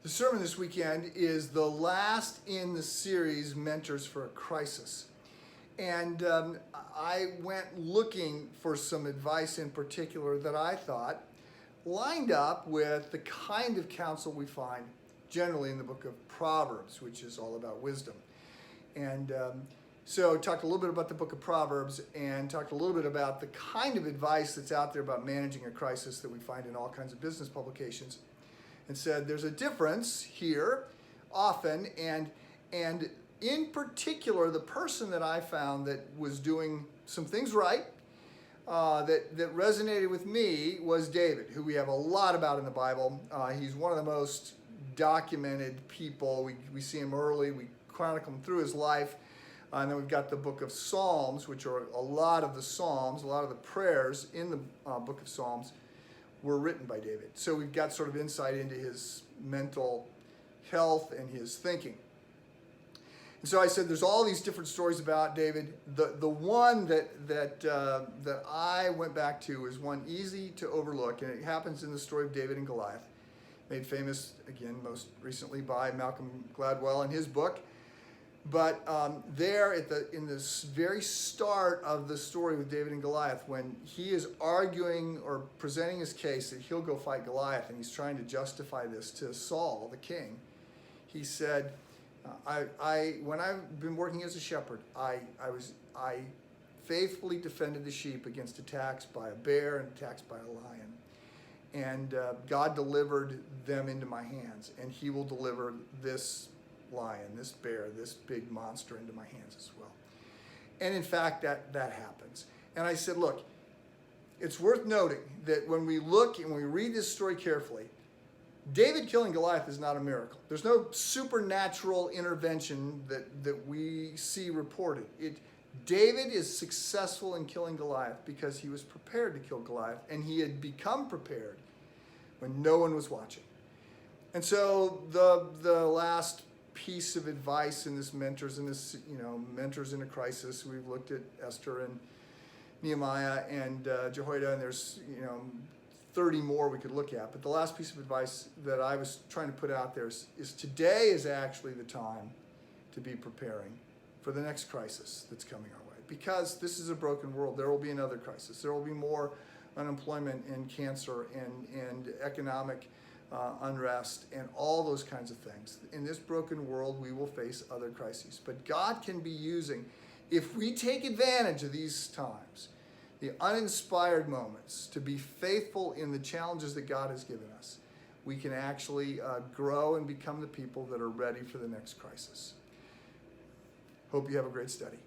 The sermon this weekend is the last in the series, Mentors for a Crisis. And I went looking for some advice in particular that I thought lined up with the kind of counsel we find generally in the book of Proverbs, which is all about wisdom. And so talked a little bit about the book of Proverbs and talked a little bit about the kind of advice that's out there about managing a crisis that we find in all kinds of business publications. And said there's a difference here often, and in particular the person that I found that was doing some things right that resonated with me was David, who we have a lot about in the Bible. He's one of the most documented people. We see him early, we chronicle him through his life, and then we've got the book of Psalms, which are a lot of the Psalms, a lot of the prayers in the book of Psalms were written by David. So we've got sort of insight into his mental health and his thinking. And so I said there's all these different stories about David. The one that I went back to is one easy to overlook, and it happens in the story of David and Goliath, made famous, again, most recently by Malcolm Gladwell in his book. But there in this very start of the story with David and Goliath, when he is arguing or presenting his case that he'll go fight Goliath, and he's trying to justify this to Saul, the king, he said, when I've been working as a shepherd, I faithfully defended the sheep against attacks by a bear and attacks by a lion. And God delivered them into my hands, and he will deliver this lion, this bear, this big monster into my hands as well. And in fact, that happens. And I said, look, it's worth noting that when we look and we read this story carefully, David killing Goliath is not a miracle. There's no supernatural intervention that we see reported. David is successful in killing Goliath because he was prepared to kill Goliath, and he had become prepared when no one was watching. And so the last piece of advice in this mentors in a crisis, we've looked at Esther and Nehemiah and Jehoiada, and there's 30 more we could look at. But the last piece of advice that I was trying to put out there is today is actually the time to be preparing for the next crisis that's coming our way, because this is a broken world. There will be another crisis. There will be more unemployment and cancer and economic unrest and all those kinds of things. In this broken world, we will face other crises. But God can be using, if we take advantage of these times, the uninspired moments, to be faithful in the challenges that God has given us, we can actually grow and become the people that are ready for the next crisis. Hope you have a great study.